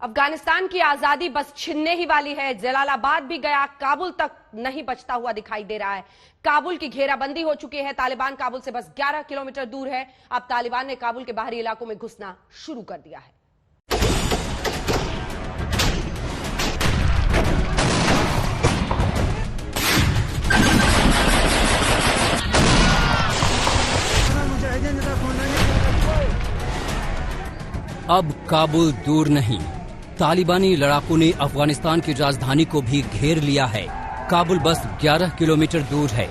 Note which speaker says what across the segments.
Speaker 1: अफगानिस्तान की आजादी बस छिनने ही वाली है। जलालाबाद भी गया, काबुल तक नहीं बचता हुआ दिखाई दे रहा है। काबुल की घेराबंदी हो चुकी है। तालिबान काबुल से बस 11 किलोमीटर दूर है। अब तालिबान ने काबुल के बाहरी इलाकों में घुसना शुरू कर दिया है।
Speaker 2: अब काबुल दूर नहीं, तालिबानी लड़ाकों ने अफगानिस्तान की राजधानी को भी घेर लिया है। काबुल बस 11 किलोमीटर दूर है।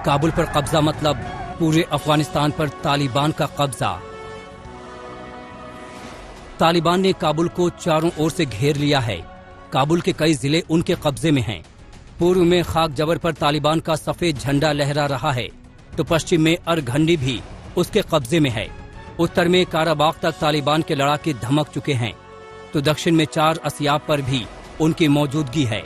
Speaker 2: काबुल पर कब्जा मतलब पूरे अफगानिस्तान पर तालिबान का कब्जा। तालिबान ने काबुल को चारों ओर से घेर लिया है। काबुल के कई जिले उनके कब्जे में हैं। पूर्व में खाक जबर पर तालिबान का सफेद झंडा लहरा रहा है, तो पश्चिम में अरघंडी भी उसके कब्जे में है। उत्तर में काराबाग तक तालिबान के लड़ाके धमक चुके हैं, तो दक्षिण में 4 असियाब पर भी उनकी मौजूदगी है।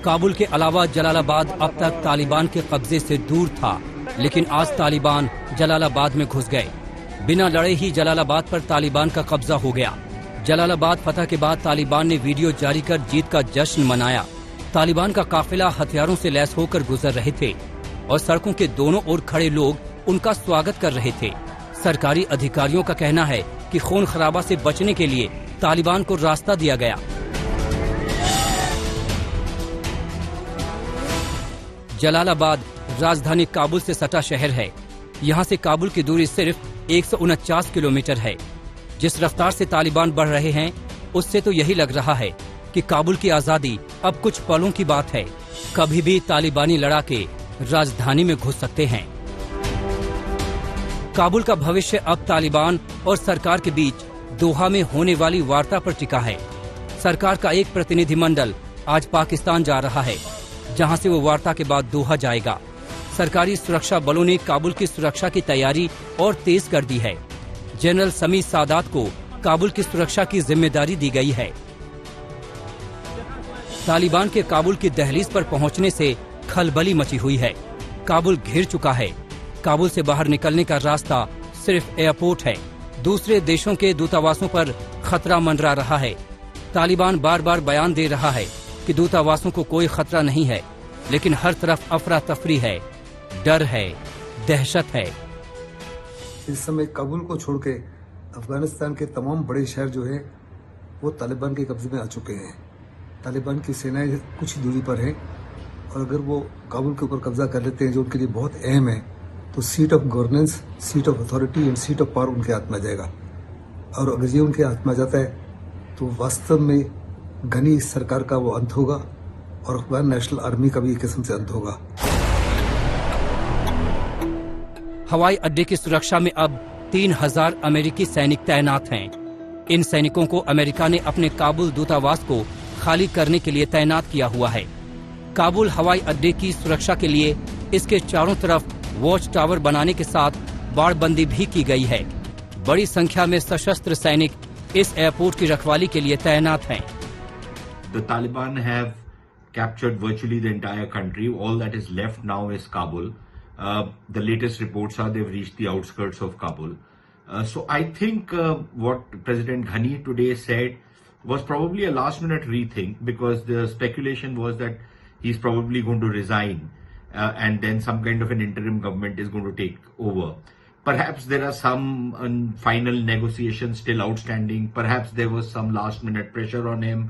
Speaker 2: काबुल के अलावा जलालाबाद अब तक तालिबान के कब्जे से दूर था, लेकिन आज तालिबान जलालाबाद में घुस गए। बिना लड़े ही जलालाबाद पर तालिबान का कब्जा हो गया। जलालाबाद फतह के बाद तालिबान ने वीडियो जारी कर जीत का जश्न मनाया। तालिबान का काफिला हथियारों से लैस होकर गुजर रहे थे और सड़कों के दोनों ओर खड़े लोग उनका स्वागत कर रहे थे। सरकारी अधिकारियों का कहना है कि खून खराबा से बचने के लिए तालिबान को रास्ता दिया गया। जलालाबाद राजधानी काबुल से सटा शहर है। यहाँ से काबुल की दूरी सिर्फ 149 किलोमीटर है। जिस रफ्तार से तालिबान बढ़ रहे हैं, उससे तो यही लग रहा है कि काबुल की आजादी अब कुछ पलों की बात है। कभी भी तालिबानी लड़ाके राजधानी में घुस सकते हैं। काबुल का भविष्य अब तालिबान और सरकार के बीच दोहा में होने वाली वार्ता पर टिका है। सरकार का एक प्रतिनिधिमंडल आज पाकिस्तान जा रहा है, जहां से वो वार्ता के बाद दोहा जाएगा। सरकारी सुरक्षा बलों ने काबुल की सुरक्षा की तैयारी और तेज कर दी है। जनरल समी सादात को काबुल की सुरक्षा की जिम्मेदारी दी गई है। तालिबान के काबुल की दहलीज पर पहुंचने से खलबली मची हुई है। काबुल घिर चुका है। काबुल से बाहर निकलने का रास्ता सिर्फ एयरपोर्ट है। दूसरे देशों के दूतावासों पर खतरा मंडरा रहा है। तालिबान बार बार बयान दे रहा है कि दूतावासों को कोई खतरा नहीं है, लेकिन हर तरफ अफरा तफरी है, डर है, दहशत है।
Speaker 3: इस समय काबुल को छोड़ के अफगानिस्तान के तमाम बड़े शहर जो है वो तालिबान के कब्जे में आ चुके हैं। तालिबान की सेनाएं कुछ ही दूरी पर हैं और अगर वो काबुल के ऊपर कब्जा कर लेते हैं, जो उनके लिए बहुत अहम है, तो seat of governance, seat of authority and seat of power उनके हाथ में आ जाएगा। और अगर ये उनके हाथ में आ जाता है तो वास्तव में घनी सरकार का वो अंत होगा और अफगान नेशनल आर्मी का भी एक किस्म से अंत होगा।
Speaker 2: हवाई अड्डे की सुरक्षा में अब 3000 अमेरिकी सैनिक तैनात हैं। इन सैनिकों को अमेरिका ने अपने काबुल दूतावास को खाली करने के लिए तैनात किया हुआ है। काबुल हवाई अड्डे की सुरक्षा के लिए इसके चारों तरफ वॉच टावर बनाने के साथ बाड़बंदी भी की गई है। बड़ी संख्या में सशस्त्र सैनिक इस एयरपोर्ट की रखवाली के लिए तैनात हैं।
Speaker 4: The Taliban have captured virtually the entire country. All that is left now is Kabul. The latest reports are they've reached the outskirts of Kabul. So I think what President Ghani today said was probably a last-minute rethink, because the speculation was that he's probably going to resign and then some kind of an interim government is going to take over. Perhaps there are some final negotiations still outstanding. Perhaps there was some last-minute pressure on him.